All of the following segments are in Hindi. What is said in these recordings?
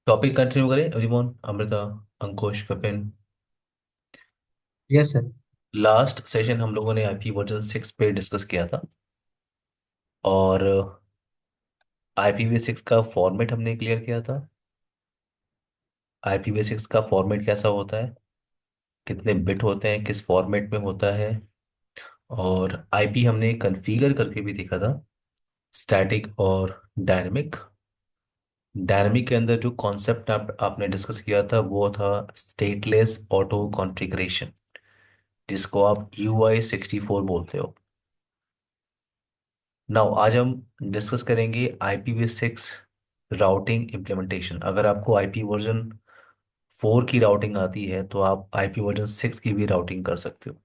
टॉपिक कंटिन्यू करें Rimon, Amrita, Ankush, Vipin. Yes sir. Last session हम लोगों ने आईपी वर्जन 6 पे डिस्कस किया था। और IPv6 का फॉर्मेट हमने क्लियर किया था। IPv6 का फॉर्मेट कैसा होता है, कितने बिट होते हैं, किस फॉर्मेट में होता है। और आईपी हमने कॉन्फ़िगर करके भी देखा था, स्टैटिक और डायनेमिक। डायनेमिक के अंदर जो कॉन्सेप्ट आपने डिस्कस किया था वो था स्टेटलेस ऑटो कॉन्फ़िगरेशन, जिसको आप UI64 बोलते हो। नाउ आज हम डिस्कस करेंगे IPv6 राउटिंग इम्प्लीमेंटेशन। अगर आपको IP वर्जन 4 की राउटिंग आती है तो आप IP वर्जन 6 की भी राउटिंग कर सकते हो।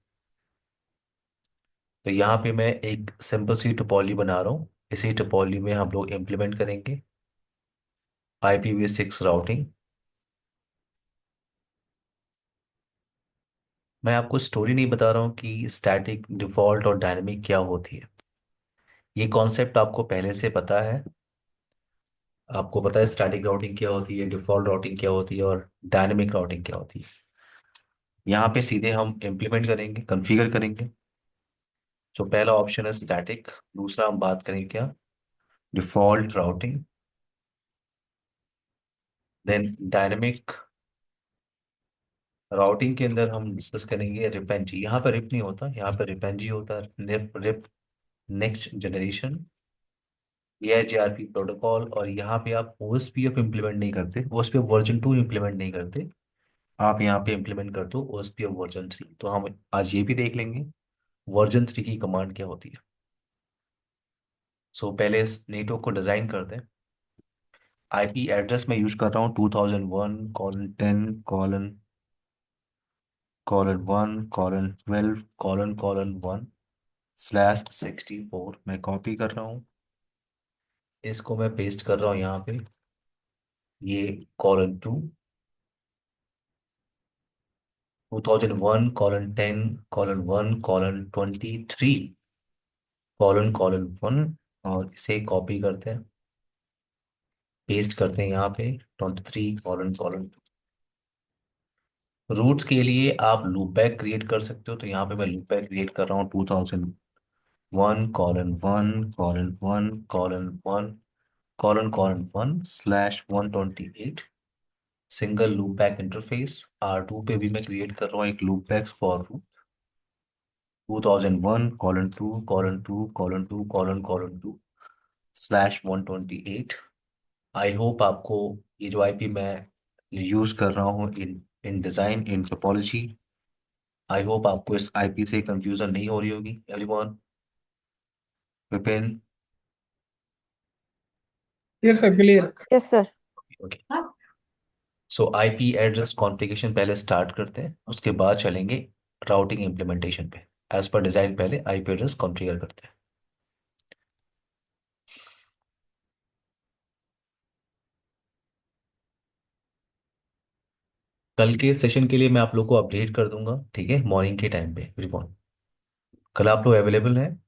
तो यहाँ पे मैं एक सिंपल सी टोपोलॉजी बना रहा हूँ। इसी टोपोलॉजी में हम लोग इम्प्लीमेंट करेंगे IPv6 राउटिंग। मैं आपको स्टोरी नहीं बता रहा हूँ कि स्टैटिक, डिफॉल्ट और डायनेमिक क्या होती है। ये कॉन्सेप्ट आपको पहले से पता है। आपको पता है स्टैटिक राउटिंग क्या होती है, डिफॉल्ट राउटिंग क्या होती है और डायनेमिक राउटिंग क्या होती है। यहाँ पे सीधे हम इम्प्लीमेंट करेंगे, कॉन्फ़िगर करेंगे। तो पहला ऑप्शन है स्टैटिक। दूसरा हम बात करेंगे क्या, default routing. Then dynamic routing के अंदर हम डिस्कस करेंगे रिपेंजी। यहाँ पर रिप नहीं होता, यहाँ पर रिपेंजी होता है। RIP next generation, AIGRP protocol. और यहाँ पे आप OSPF इम्प्लीमेंट नहीं करते, OSPF वर्जन 2 इम्प्लीमेंट नहीं करते। आप यहाँ पे इम्प्लीमेंट करते हो OSPF वर्जन 3। तो हम आज ये भी देख लेंगे वर्जन 3 की कमांड क्या होती है। सो पहले इस नेटवर्क को डिजाइन करते हैं। IP एड्रेस में यूज कर रहा हूँ 2001:10:1:12:1/64 मैं कॉपी कर रहा हूँ। इसको मैं पेस्ट कर रहा हूँ यहाँ पे। ये :2, 2001:10:1:23:1। और इसे कॉपी करते हैं, पेस्ट करते हैं यहाँ पे 23:2। रूट्स के लिए आप लूप बैक क्रिएट कर सकते हो। तो यहाँ पे मैं लूप बैक क्रिएट कर रहा हूँ 2001:1:1:1:1/128 single loop back interface. R2 पे भी मैं क्रिएट कर रहा हूँ एक loopback for route 2001:2:2:2:2/128। I hope आपको ये जो आईपी मैं यूज कर रहा हूँ in in design, in topology, I hope आपको इस आईपी से कंफ्यूजन नहीं हो रही होगी everyone. Vipin. Clear sir, clear. Yes sir. Okay. So IP address configuration पहले स्टार्ट करते हैं, उसके बाद चलेंगे राउटिंग इम्प्लीमेंटेशन पे। एज पर डिजाइन पहले आईपी एड्रेस कॉन्फ़िगर करते हैं। कल के सेशन के लिए मैं आप लोग को अपडेट कर दूंगा, ठीक है, मॉर्निंग के टाइम पे एवरीवन। कल आप लोग अवेलेबल हैं?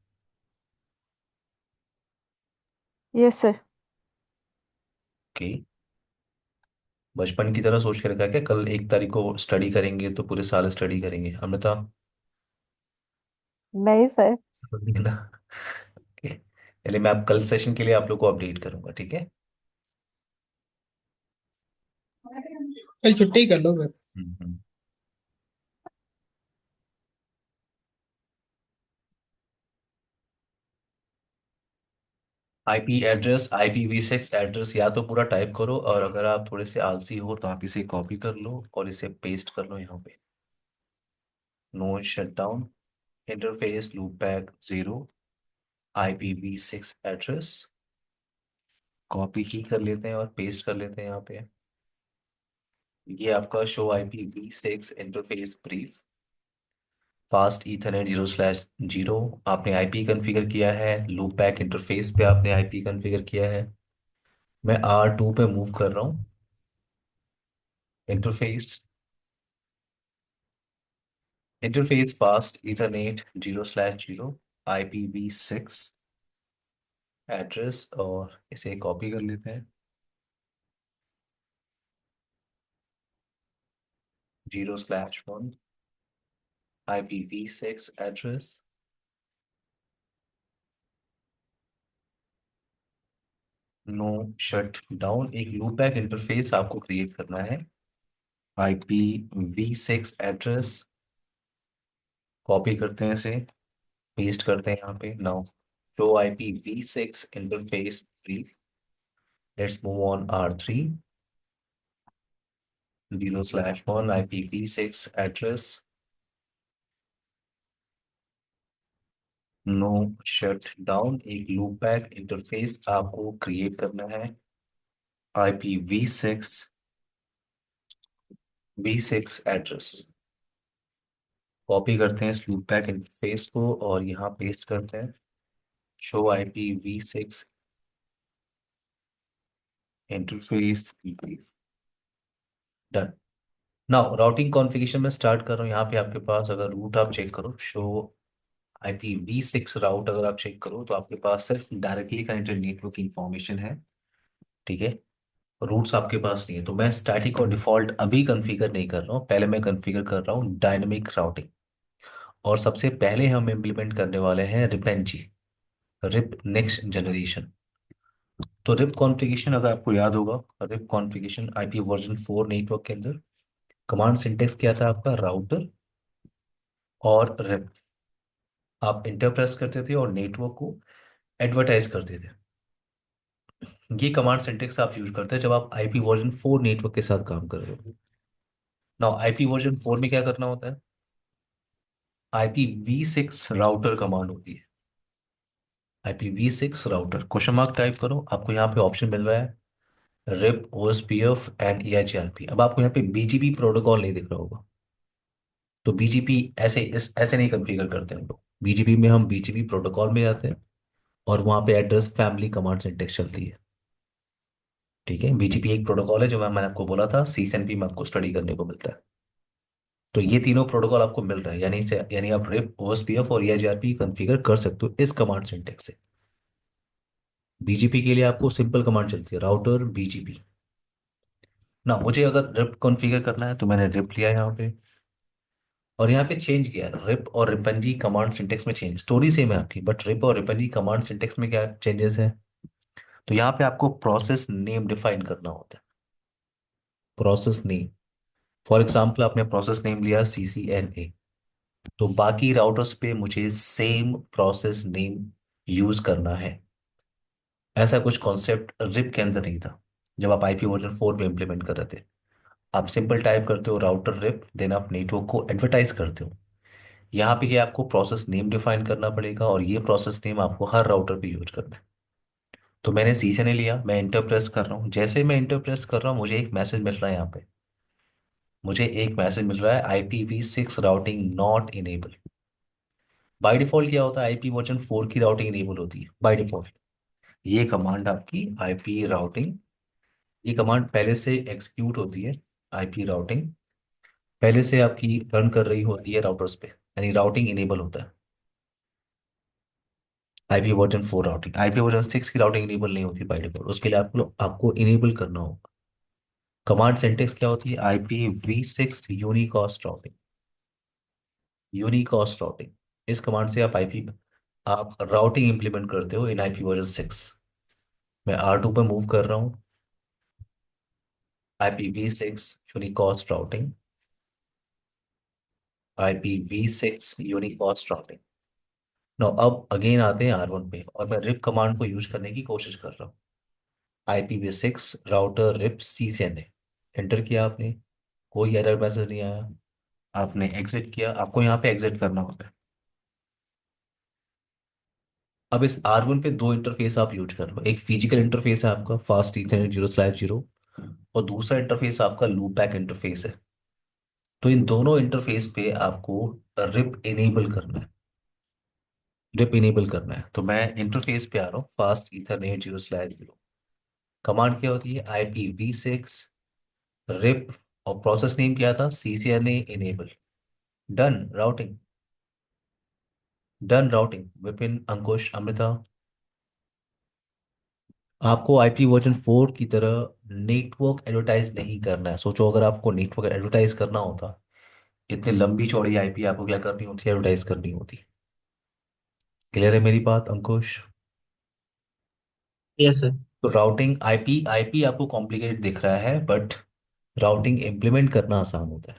Yes sir. ओके। बचपन की तरह सोच के रखा है क्या, कल 1 तारीख को स्टडी करेंगे तो पूरे साल स्टडी करेंगे, अमृता? नहीं सर। समझ गए ना? ओके, चलिए मैं आप कल सेशन के लिए आप लोग को अपडेट करूंगा, ठीक है। कल छुट्टी कर लो फिर। हम्म। IPv6 एड्रेस या तो पूरा टाइप करो, और अगर आप थोड़े से आलसी हो तो आप इसे कॉपी कर लो और इसे पेस्ट कर लो यहाँ पे। No shut down, interface loopback 0, IPv6 address. Copy की कर लेते हैं और पेस्ट कर लेते हैं यहाँ पे। ये आपका show IPv6 interface brief, fast ethernet 0/0। आपने आईपी कॉन्फ़िगर किया है, लूप बैक इंटरफेस पे आपने आईपी कॉन्फ़िगर किया है। मैं R2 पे मूव कर रहा हूँ। Interface, interface fast ethernet 0/0, IPv6 address, और इसे कॉपी कर लेते हैं। 0/1 IPv6 address, no shut down. एक लूपबैक इंटरफेस आपको क्रिएट करना है। IPv6 एड्रेस, कॉपी करते हैं इसे, पेस्ट करते हैं यहाँ पे। Now show IPv6 interface brief. Let's move on R3। 0/1 IPv6 address, no shut down. एक लूपबैक इंटरफेस आपको क्रिएट करना है। IPv6 एड्रेस, कॉपी करते हैं इस लूपबैक इंटरफेस को और यहाँ पेस्ट करते हैं। Show IPv6 interface brief. Done. Now routing configuration में स्टार्ट कर रहा हूँ। यहाँ पे आपके पास अगर रूट आप चेक करो, शो IPv6 राउट अगर आप चेक करो तो आपके पास सिर्फ डायरेक्टली कनेक्टेड नेटवर्क इंफॉर्मेशन है। ठीक है, रूट्स आपके पास नहीं है। तो मैं स्टैटिक और डिफॉल्ट अभी कॉन्फ़िगर नहीं कर रहा हूँ, पहले मैं कॉन्फ़िगर कर रहा हूँ डायनेमिक राउटिंग। और सबसे पहले हम इम्प्लीमेंट करने वाले हैं रिपेंजी, रिप नेक्स्ट जनरेशन। तो रिप कॉन्फ़िगरेशन अगर आपको याद होगा, rib configuration IP v4 network के अंदर कमांड सिंटेक्स क्या था आपका, राउटर और रिप। आप इंटर प्रेस करते थे और नेटवर्क को एडवर्टाइज करते थे। ये कमांड सिंटेक्स आप यूज करते हैं जब आप IP v4 नेटवर्क के साथ काम कर रहे हो। नाउ IP v4 में क्या करना होता है, IPv6 राउटर कमांड होती है। IPv6 router, question mark type करो, आपको यहाँ पे ऑप्शन मिल रहा है रिप OSPF एंड EIGRP। अब आपको यहाँ पे BGP प्रोटोकॉल नहीं दिख रहा होगा। तो BGP ऐसे नहीं कॉन्फ़िगर करते हम लोग। BGP में हम BGP प्रोटोकॉल में जाते हैं और वहाँ पे एड्रेस फैमिली कमांड सिंटेक्स चलती है। ठीक है, BGP एक प्रोटोकॉल है जो मैंने आपको बोला था CCNP में आपको स्टडी करने को मिलता है। तो ये तीनों प्रोटोकॉल आपको मिल रहा है, यानी आप रिप OSPF और EIGRP कॉन्फ़िगर कर सकते हो इस कमांड सिंटेक्स से। BGP के लिए आपको सिंपल कमांड चलती है, राउटर BGP। ना मुझे अगर रिप कॉन्फ़िगर करना है तो मैंने रिप लिया यहाँ पे और यहाँ पे चेंज किया, रिप और रिपनजी कमांड सिंटेक्स में चेंज। स्टोरी सेम है आपकी, बट रिप और रिपनजी कमांड सिंटेक्स में क्या चेंजेस है। तो यहाँ पे आपको प्रोसेस नेम डिफाइन करना होता है, प्रोसेस नेम। फॉर एग्जाम्पल आपने प्रोसेस नेम लिया CCNA, तो बाकी राउटर्स पे मुझे सेम प्रोसेस नेम यूज करना है। ऐसा कुछ कॉन्सेप्ट रिप के अंदर नहीं था जब आप IP v4 में इंप्लीमेंट कर रहे थे। आप सिंपल टाइप करते हो राउटर रिप, देन आप नेटवर्क को एडवर्टाइज करते हो। यहाँ पे क्या आपको प्रोसेस नेम डिफाइन करना पड़ेगा और ये प्रोसेस नेम आपको हर राउटर पे यूज करना है। तो मैंने CCNA लिया, मैं इंटर प्रेस कर रहा हूँ। जैसे ही मैं इंटर प्रेस कर रहा हूँ मुझे एक मैसेज मिल रहा है यहाँ पे, मुझे एक मैसेज मिल रहा है IPv6 routing not enable. By default क्या होता है, IP v4 की राउटिंग इनेबल होती है बाय डिफॉल्ट। ये कमांड आपकी IP राउटिंग, ये कमांड पहले से एग्जीक्यूट होती है। IP राउटिंग पहले से आपकी रन कर रही होती है राउटर्स पे, यानी राउटिंग इनेबल होता है। IP v4 routing, IP v6 की राउटिंग इनेबल नहीं होती बाय डिफॉल्ट, उसके लिए आपको आपको इनेबल करना होगा। कमांड सिंटेक्स क्या होती है, IPv6 unicast routing. Unicast routing, इस कमांड से आप राउटिंग इंप्लीमेंट करते हो इन IP v6। मैं R2 पे मूव कर रहा हूँ, IPv6 unicast routing, IPv6 unicast routing. No अब अगेन आते हैं R1 पे और मैं रिप कमांड को यूज करने की कोशिश कर रहा हूँ। IPv6 router RIP CCNA, enter किया आपने, कोई एरर मैसेज नहीं आया। आपने एग्जिट किया, आपको यहाँ पे एग्जिट करना होता है। अब इस R1 पे दो इंटरफेस आप यूज कर रहे हो, एक फिजिकल इंटरफेस है आपका फास्ट ईथरनेट 0/0 और दूसरा इंटरफेस आपका लूप बैक इंटरफेस है। तो इन दोनों इंटरफेस पे आपको रिप इनेबल करना है, रिप इनेबल करना है। तो मैं इंटरफेस पे आ रहा हूँ, फास्ट ईथरनेट 0/0। कमांड क्या होती है, IPv6 रिप और प्रोसेस नेम क्या था, CCNA enable. Done routing, done routing. Vipin, Ankush, Amrita, आपको IP v4 की तरह नेटवर्क एडवर्टाइज नहीं करना है। सोचो अगर आपको नेटवर्क एडवर्टाइज करना होता, इतनी लंबी चौड़ी आईपी आपको क्या करनी होती, एडवर्टाइज करनी होती। क्लियर है मेरी बात अंकुश? Yes sir. तो राउटिंग आईपी आईपी आपको कॉम्प्लिकेटेड दिख रहा है, बट राउटिंग इम्प्लीमेंट करना आसान होता है।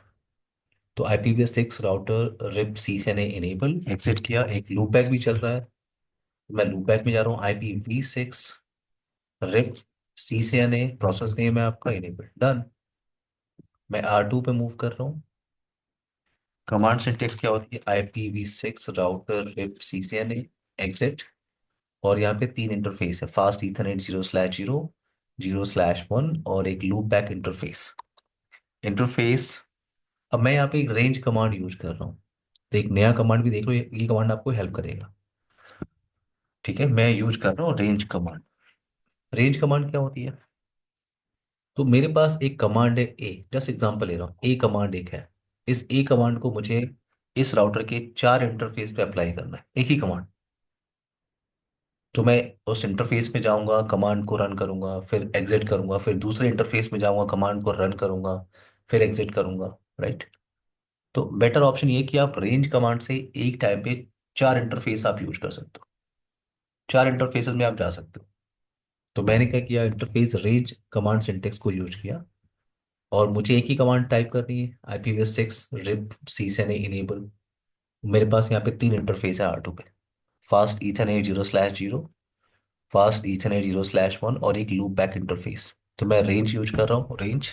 तो IPv6 राउटर रिप सी से ने इनेबल एग्जिट किया, एक लूप बैक भी चल रहा है। मैं लूप बैक में जा रहा हूँ, IPv6 रिप सी से ने प्रोसेस नेम है आपका, इनेबल डन। मैं R2 पे मूव कर रहा हूँ। कमांड सिंटेक्स क्या होती है, IPv6 राउटर रिप सी से ने एग्जिट, और यहाँ पे तीन इंटरफेस है, फास्ट ईथरनेट 0/0, 0/1 और एक लूप बैक इंटरफेस। इंटरफेस, अब मैं यहाँ पे एक रेंज कमांड यूज कर रहा हूँ। तो एक नया कमांड भी देख लो, ये कमांड आपको हेल्प करेगा। ठीक है, मैं यूज कर रहा हूँ रेंज कमांड। रेंज कमांड क्या होती है, तो मेरे पास एक कमांड है ए, जस्ट एग्जांपल ले रहा हूँ, ए कमांड एक है। इस ए कमांड को मुझे इस राउटर के चार इंटरफेस पे अप्लाई करना है, एक ही कमांड। तो मैं उस इंटरफेस पे जाऊंगा, कमांड को रन करूंगा, फिर एग्जिट करूंगा, फिर दूसरे इंटरफेस में जाऊंगा, कमांड को रन करूंगा, फिर एग्जिट करूंगा। राइट। तो बेटर ऑप्शन ये कि आप रेंज कमांड से एक टाइम पे चार इंटरफेस आप यूज कर सकते हो, चार इंटरफेसेस में आप जा सकते हो। तो मैंने क्या किया, इंटरफेस रेंज कमांड सिंटेक्स को यूज किया, और मुझे एक ही कमांड टाइप करनी है, IPv6 रिप सी से इनेबल। मेरे पास यहाँ पे तीन इंटरफेस है R2 पे, फास्ट ईथरनेट 0/0, फास्ट ईथरनेट 0/1 और एक लूप बैक इंटरफेस। तो मैं रेंज यूज कर रहा हूँ, range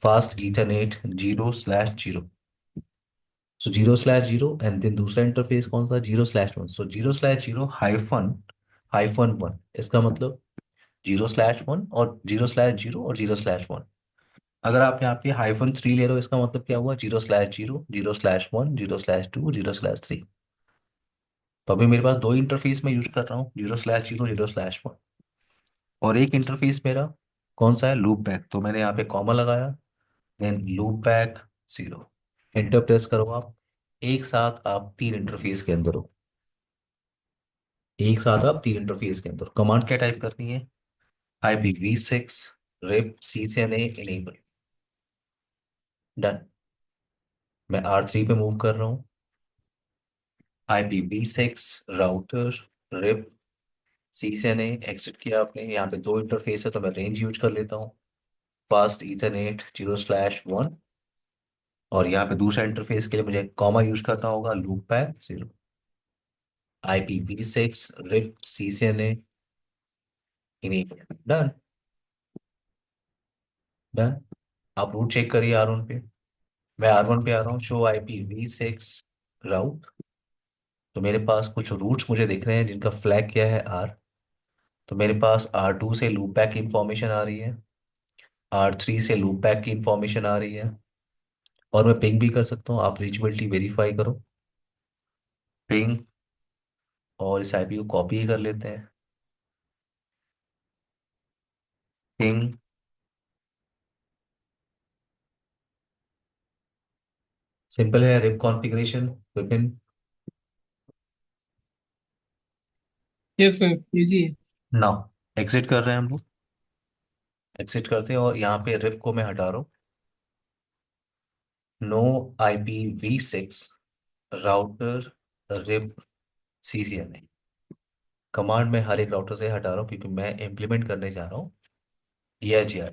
fast ethernet 0/0। So 0/0 and then दूसरा इंटरफेस कौन सा, 0/1। सो 0/0 -1, इसका मतलब 0/1 और 0/0 और 0/1। अगर आप यहाँ पे -3 ले रहे हो, इसका मतलब क्या हुआ, 0/0, 0/1, 0/2, 0/3। तो अभी मेरे पास दो इंटरफेस में यूज कर रहा हूँ, 0/0, 0/1, और एक इंटरफेस मेरा कौन सा है, लूप बैक। तो मैंने यहाँ पे कॉमा लगाया, then loop back 0, enter press करो आप। एक साथ आप तीन इंटरफेस के अंदर हो, एक साथ आप तीन इंटरफेस के अंदर। कमांड क्या टाइप करनी है, IPv6 रिप सी से इनेबल डन। मैं R3 पे मूव कर रहा हूँ, IPv6 राउटर रिप सी से एग्जिट किया आपने। यहाँ पे दो इंटरफेस है, तो मैं रेंज यूज कर लेता हूँ, फास्ट ईथरनेट 0/1, और यहाँ पे दूसरा इंटरफेस के लिए मुझे कॉमा यूज करना होगा, लूप बैक 0। IPv6 रिप सी से इनेबल डन, डन। आप रूट चेक करिए R1 पे। मैं R1 पे आ रहा हूँ, शो IPv6 राउट। तो मेरे पास कुछ रूट्स मुझे दिख रहे हैं जिनका फ्लैग क्या है, R। तो मेरे पास R2 से लूप बैक की इंफॉर्मेशन आ रही है, R3 से लूप बैक की इंफॉर्मेशन आ रही है, और मैं पिंग भी कर सकता हूँ। आप रीचेबिलिटी वेरीफाई करो, पिंग, और इस आईपी को कॉपी कर लेते हैं, पिंग। सिंपल है, RIP configuration Vipin. Yes sir, easy है। नाउ एग्जिट कर रहे हैं हम लोग, एग्जिट करते हैं, और यहाँ पे रिप को मैं हटा रहा हूँ। No IPv6 router RIP CCNA command में हर एक राउटर से हटा रहा हूँ, क्योंकि मैं इंप्लीमेंट करने जा रहा हूँ EIGR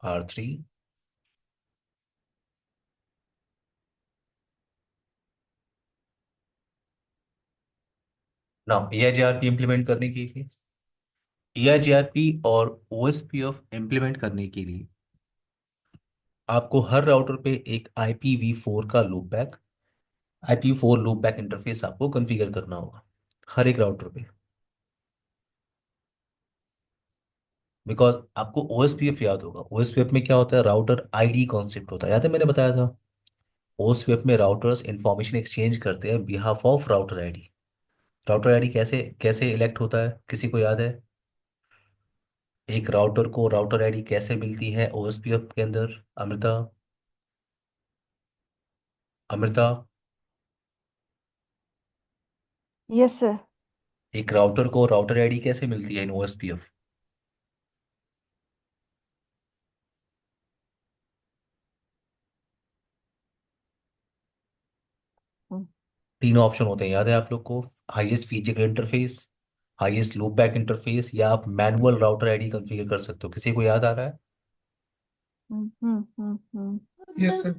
R3। Now EIGRP implement करने के लिए, EIGRP और OSPF इंप्लीमेंट करने के लिए आपको हर राउटर पे एक IPv4 का loop back, IP4 loop back interface आपको कॉन्फ़िगर करना होगा हर एक राउटर पे। बिकॉज आपको OSPF याद होगा, OSPF में क्या होता है, राउटर आईडी कॉन्सेप्ट होता है, याद है मैंने बताया था। OSPF में राउटर्स इंफॉर्मेशन एक्सचेंज करते हैं behalf of router ID. Router ID कैसे कैसे इलेक्ट होता है, किसी को याद है? एक राउटर को राउटर आईडी कैसे मिलती है OSPF के अंदर, अमृता, अमृता? Yes sir. एक राउटर को राउटर आईडी कैसे मिलती है इन ओएसपीएफ? हम्म, तीन ऑप्शन होते हैं, याद है आप लोग को? Highest physical interface, highest loop back interface, या आप मैनुअल राउटर आईडी कॉन्फ़िगर कर सकते हो। किसी को याद आ रहा है? Yes sir.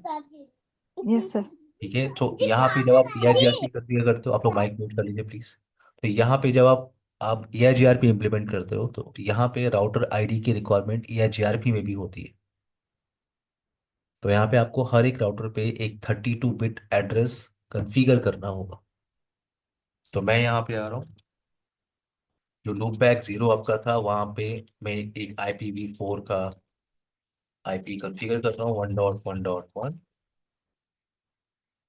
Yes sir. ठीक है, तो यहाँ पे जब आप EIGRP कॉन्फ़िगर करते हो, आप लोग माइक म्यूट कर लीजिए प्लीज। तो यहाँ पे जब आप EIGRP इम्प्लीमेंट करते हो, तो यहाँ पे राउटर आईडी की रिक्वायरमेंट EIGRP में भी होती है। तो यहाँ पे आपको हर एक राउटर पे एक 32 बिट एड्रेस कॉन्फ़िगर करना होगा। तो मैं यहाँ पे आ रहा हूँ, जो लूप बैक जीरो आपका था वहाँ पे मैं एक IPv4 का आईपी कॉन्फ़िगर कर रहा हूँ, 1.1.1।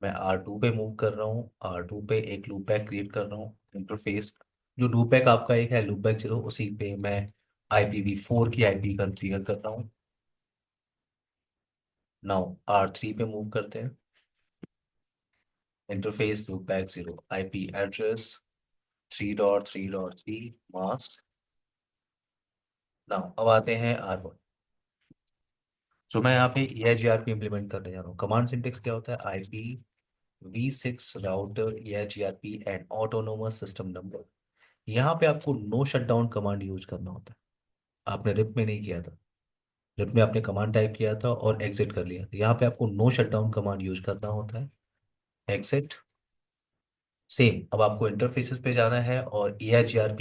मैं R2 पे मूव कर रहा हूँ, R2 पे एक लूप बैक क्रिएट कर रहा हूँ इंटरफेस। जो लूप बैक आपका एक है लूप बैक जीरो, उसी पे मैं IPv4 की आईपी कॉन्फ़िगर कर रहा हूँ। नाउ R3 पे मूव करते हैं, interface loop back zero, IP address 3.3.3 mask. Now अब आते हैं R1। सो मैं यहाँ पे EIGRP इम्प्लीमेंट करने जा रहा हूँ। कमांड सिंटेक्स क्या होता है? IPv6 router EIGRP and autonomous system number. यहाँ पे आपको नो शटडाउन कमांड यूज करना होता है। आपने रिप में नहीं किया था। रिप में आपने कमांड टाइप किया था और एग्जिट कर लिया था। यहाँ पे आपको नो शटडाउन कमांड यूज करना होता है। एग्जिट। सेम, अब आपको इंटरफेसेस पे जाना है और EIGRP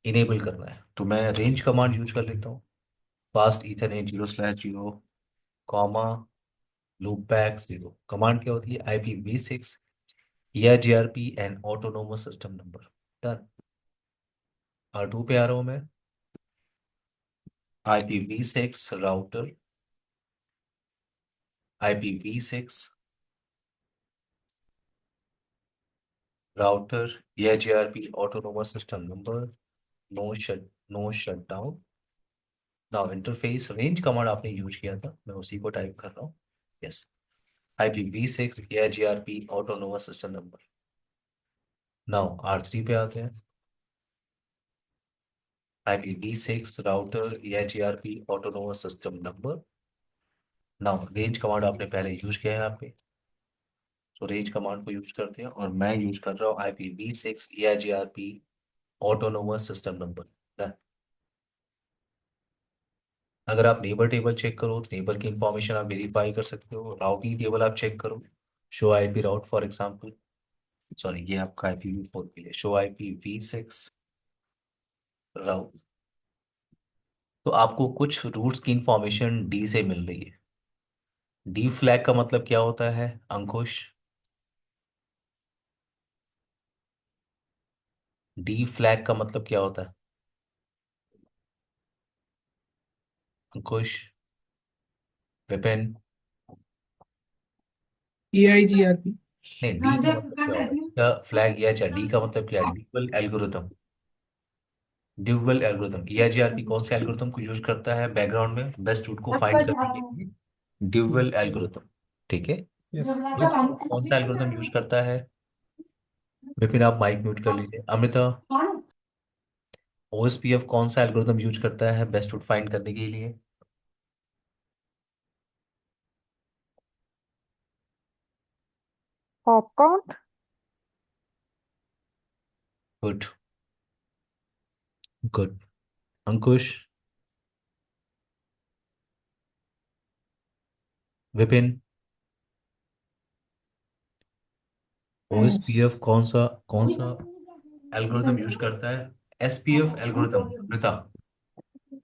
इनेबल करना है। तो मैं रेंज कमांड यूज कर लेता हूँ, fast ethernet 0/0 comma loop back zero. Command क्या होती है? IPv6 EIGRP and autonomous system number. Done. R2 पे आ रहा हूँ मैं, IPv6 router, IPv6 router EIGRP autonomous system number, no shut down. Now interface range command आपने यूज किया था, मैं उसी को टाइप कर रहा हूँ। Yes, IPv6 EIGRP autonomous system number. Now R3 पे आते हैं, IPv6 router EIGRP autonomous system number. Now range command आपने पहले यूज किया है यहाँ पे, तो रेंज कमांड को यूज करते हैं और मैं यूज कर रहा हूँ IPv6 EIGRP autonomous system number. अगर आप नेबर टेबल चेक करो तो नेबर की इंफॉर्मेशन आप वेरीफाई कर सकते हो। राउटिंग टेबल आप चेक करो, show IP route for example, sorry ये आपका IPv4 के लिए, शो IPv6 राउट। तो आपको कुछ रूट्स की इंफॉर्मेशन डी से मिल रही है। डी फ्लैग का मतलब क्या होता है अंकुश? डी फ्लैग का मतलब क्या होता है अंकुश, विपिन? EIGRP। नहीं, डी का मतलब क्या होता है? डी का फ्लैग या अच्छा, डी का मतलब क्या है? Dual algorithm. Dual algorithm EIGRP कौन से एल्गोरिथम को यूज करता है बैकग्राउंड में बेस्ट रूट को फाइंड करने के लिए? Dual algorithm. ठीक है। यस। OSPF कौन सा एल्गोरिथम यूज करता है? विपिन आप माइक म्यूट कर लीजिए। अमृता, OSPF कौन सा एल्गोरिथम यूज करता है बेस्ट रूट फाइंड करने के लिए? Hop count. Good, good. Ankush, Vipin, OSPF कौन सा एल्गोरिथम यूज करता है? SPF algorithm. Amrita,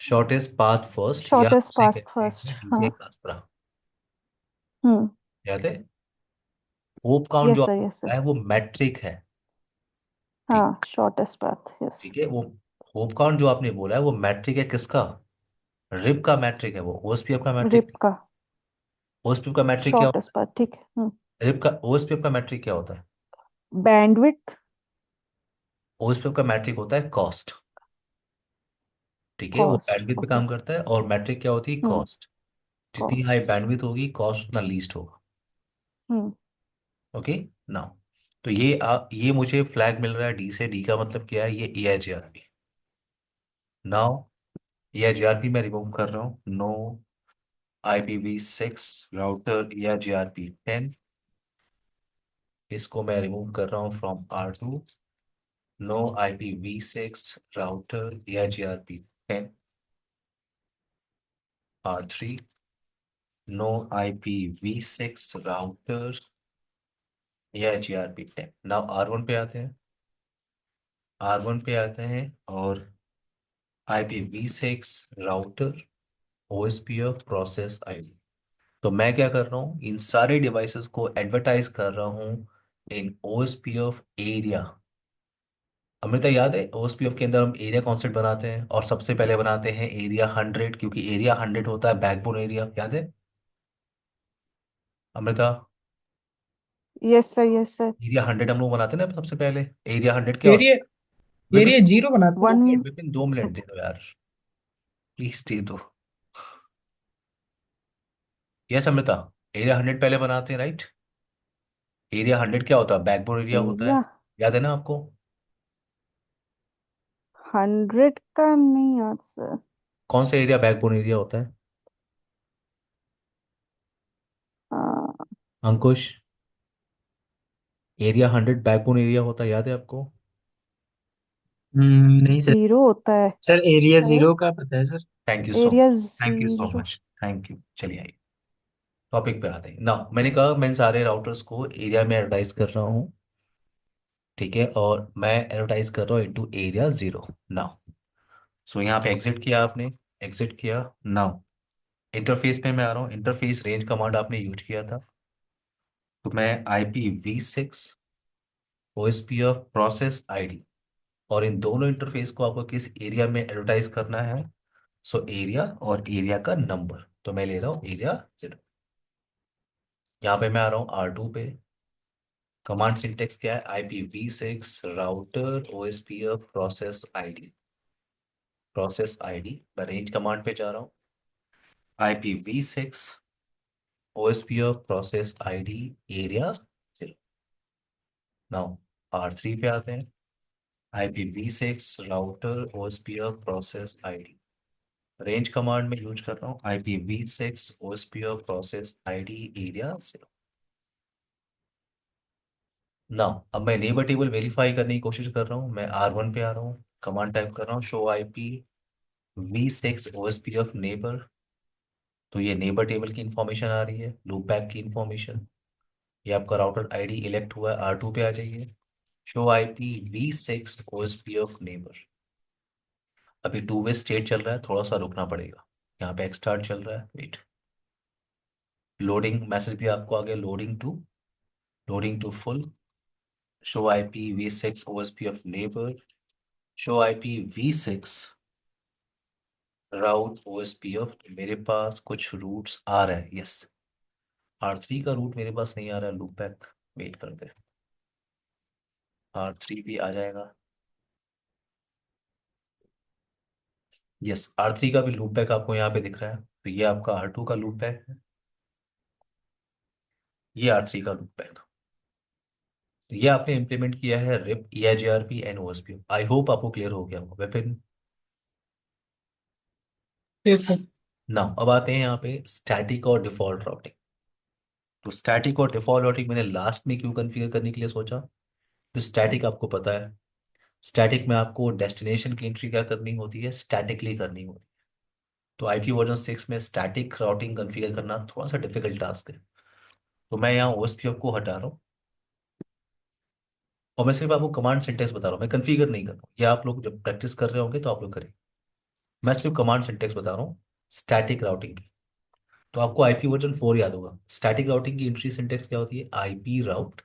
shortest path first, या शॉर्टेस्ट उसे पास्ट कहते फर्स्ट, हैं हाँ। Dijkstra. हम्म। याद है? होप काउंट जो यस सर, आपको यस बोला सर। है वो मैट्रिक है। ठीक, हाँ, शॉर्टेस्ट पाथ, यस। ठीक है। वो होप काउंट जो आपने बोला है वो मैट्रिक है किसका? रिप का मैट्रिक है वो, OSPF का मैट्रिक रिप नहीं। का। OSPF का मैट्रिक क्या होता शॉर्टेस्ट पाथ, ठीक है। है? रिप का OSPF का मैट्रिक क्या होता है? बैंडविड्थ। OSPF का मैट्रिक होता है कॉस्ट। ठीक है, वो कॉस्ट, बैंडविड्थ पे ओके। काम करता है, और मैट्रिक क्या होती है? हम्म। कॉस्ट। जितनी हाई कॉस्ट। बैंडविड्थ होगी कॉस्ट उतना लीस्ट होगा। हम्म। ओके। नाउ तो ये मुझे फ्लैग मिल रहा है डी से। डी का मतलब क्या है? ये E I G R P. Now E I G R P मैं रिमूव कर रहा हूँ। No IPv6 router E I G R P 10, इसको मैं रिमूव कर रहा हूँ from R2। No IPv6 router E I G R P 10 R3। No IPv6 router E I G R P 10। Now R1 पे आते हैं। R1 पे आते हैं और IPv6 router OSPF process ID. तो मैं क्या कर रहा हूँ, इन सारे डिवाइसेस को एडवर्टाइज कर रहा हूँ इन OSPF एरिया। अमृता, याद है OSPF के अंदर हम एरिया कॉन्सेप्ट बनाते हैं और सबसे पहले बनाते हैं एरिया 100, क्योंकि एरिया 100 होता है बैकबोन एरिया। याद है Amrita? Yes sir, yes sir. Area 100 हम लोग बनाते हैं ना सबसे पहले। एरिया 100 क्या होता एरिया है विपिन? एरिया 0 बनाते हैं। 1। विपिन 2 मिनट दे दो यार, प्लीज दे दो। यस अमृता, एरिया 100 पहले बनाते हैं, राइट? एरिया 100 क्या होता है? बैकबोन एरिया होता है। एरिया याद है ना आपको? 100 का नहीं याद सर। कौन सा एरिया बैकबोन एरिया होता है? अंकुश, एरिया 100 बैकबोन एरिया होता है, याद है आपको? नहीं सर। 0 होता है सर एरिया शायद। 0 का पता है sir. Thank you so area much. Thank you so 0। Much. Thank you. चलिए आइए टॉपिक पे आते हैं ना। मैंने कहा मैं सारे राउटर्स को एरिया में एडवर्टाइज कर रहा हूँ, ठीक है, और मैं एडवर्टाइज कर रहा हूँ इनटू एरिया 0 नाउ। सो यहाँ पे एग्जिट किया आपने, एग्जिट किया। नाउ इंटरफेस पे मैं आ रहा हूँ। इंटरफेस रेंज कमांड आपने यूज किया था, तो मैं IPv6 OSPF प्रोसेस आईडी, और इन दोनों इंटरफेस को आपको किस एरिया में एडवर्टाइज करना है? सो एरिया और एरिया का नंबर, तो मैं ले रहा हूँ एरिया 0। यहाँ पे मैं आ रहा हूँ R2 पे। कमांड सिंटेक्स क्या है? IPv6 router OSPF process ID. मैं रेंज कमांड पे जा रहा हूँ। IPv6 OSPF process ID area 0। Now R3 पे आते हैं। IPv6 router OSPF process ID, range command में यूज कर रहा हूँ IPv6 OSPF process ID area 0। ना अब मैं नेबर टेबल वेरीफाई करने की कोशिश कर रहा हूँ। मैं R1 पे आ रहा हूँ, कमांड टाइप कर रहा हूँ शो IPv6 OSPF नेबर। तो ये नेबर टेबल की इंफॉर्मेशन आ रही है, लूप बैक की इंफॉर्मेशन। ये आपका राउटर आईडी इलेक्ट हुआ है। R2 पे आ जाइए, शो IPv6 OSPF नेबर। अभी 2 वे स्टेट चल रहा है, थोड़ा सा रुकना पड़ेगा। यहाँ पे एक्सटार्ट चल रहा है, वेट। लोडिंग मैसेज भी आपको आ गया, loading to full. Show IPv6 OSPF neighbour, show IPv6 route OSPF। मेरे पास कुछ रूट्स आ रहा है, यस। R3 का रूट मेरे पास नहीं आ रहा है, लूप बैक। वेट करते, R3 भी आ जाएगा। यस, R3 का भी लूप बैक आपको यहाँ पे दिख रहा है। तो ये आपका R2 का लूप बैक है, ये R3 का लूप बैक। तो ये आपने इम्प्लीमेंट किया है RIP EIGRP and OSPF। I hope आपको क्लियर हो गया होगा वेपन। Yes sir. ना अब आते हैं यहाँ पे स्टैटिक और डिफॉल्ट राउटिंग। तो स्टैटिक और डिफॉल्ट राउटिंग मैंने लास्ट में क्यों कन्फिगर करने के लिए सोचा? तो स्टैटिक आपको पता है, स्टैटिक में आपको डेस्टिनेशन की एंट्री क्या करनी होती है? स्टैटिकली करनी होती है। तो IP वर्जन 6 में स्टैटिक राउटिंग कॉन्फ़िगर करना थोड़ा सा डिफिकल्ट टास्क है। तो मैं यहाँ OSPF को हटा रहा हूँ, और मैं सिर्फ आपको कमांड सिंटेक्स बता रहा हूँ, मैं कॉन्फ़िगर नहीं कर रहा हूँ। ये आप लोग जब प्रैक्टिस कर रहे होंगे तो आप लोग करें। मैं सिर्फ कमांड सिंटेक्स बता रहा हूँ स्टैटिक राउटिंग की। तो आपको IP वर्जन 4 याद होगा। स्टैटिक राउटिंग की एंट्री सिंटेक्स क्या होती है? IP राउट,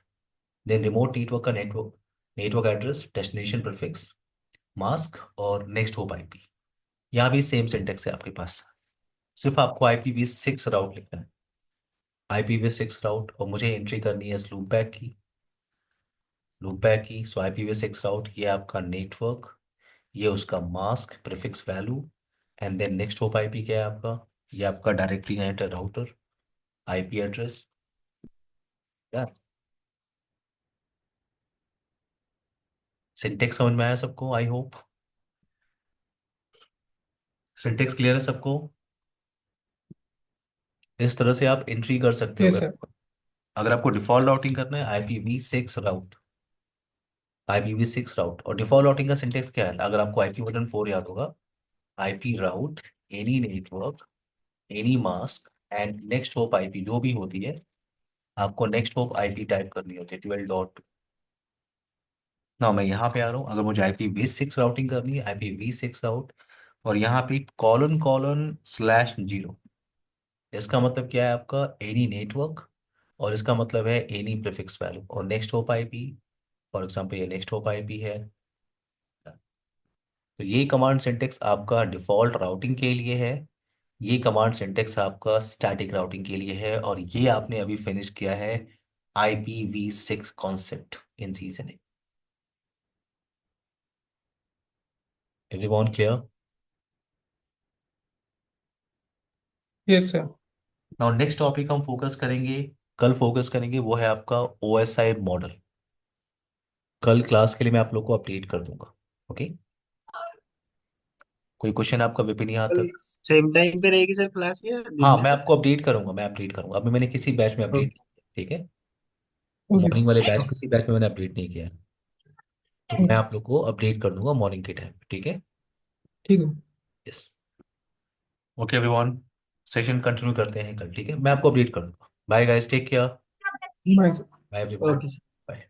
देन रिमोट नेटवर्क का network network address, destination prefix, mask और नेक्स्ट होप IP। यहाँ भी सेम सिंटेक्स है आपके पास, सिर्फ आपको IPv6 राउट लिखना है। IPv6 राउट, और मुझे एंट्री करनी है लूपबैक की। सो IPv6 राउट, ये आपका नेटवर्क, ये उसका mask prefix value, and then next hop IP क्या है आपका? ये आपका directly connected router IP address. यार सिंटेक्स समझ में आया सबको? आई होप सिंटेक्स क्लियर है सबको। इस तरह से आप एंट्री कर सकते हो Yes, वेब। sir. अगर आपको डिफॉल्ट राउटिंग करना है IPv6 राउट, IPv6 राउट। और डिफॉल्ट राउटिंग का सिंटेक्स क्या है? अगर आपको IP114 याद होगा, IP route any network any mask and next hop IP जो भी होती है, आपको नेक्स्ट होप IP टाइप करनी होती है 12 ना। मैं यहाँ पे आ रहा हूँ, अगर मुझे IPv6 राउटिंग करनी है, IPv6 राउट, और यहाँ पे कॉलन कॉलन /0, इसका मतलब क्या है आपका? एनी नेटवर्क, और इसका मतलब है एनी प्रीफिक्स वैल्यू, और next hop IP। For example ये नेक्स्ट होप IP है। तो ये कमांड सिंटेक्स आपका डिफॉल्ट राउटिंग के लिए है, ये कमांड सिंटेक्स आपका स्टैटिक राउटिंग के लिए है, और ये आपने अभी फिनिश किया है IPv6 concept in season. Everyone clear? Yes, sir. Now next topic हम फोकस करेंगे, कल फोकस करेंगे, वो है आपका OSI मॉडल। कल क्लास के लिए मैं आप लोग को अपडेट कर दूंगा। ओके, कोई क्वेश्चन आपका विपिन यहाँ कल तक? सेम टाइम पे रहेगी सर क्लास या दिन हाँ, में? मैं आपको अपडेट करूंगा, मैं अपडेट करूंगा। अभी मैंने किसी बैच में अपडेट Okay. किया, ठीक है? Okay. मॉर्निंग वाले बैच, किसी बैच में मैंने अपडेट नहीं किया है, तो मैं Okay. आप लोग को अपडेट कर दूंगा मॉर्निंग के टाइम, ठीक है? ठीक है. Yes. Okay everyone, session continue करते हैं कल, ठीक है? मैं आपको अपडेट करूंगा। Bye guys, take care. Bye, sir. Bye everyone. Okay. Bye.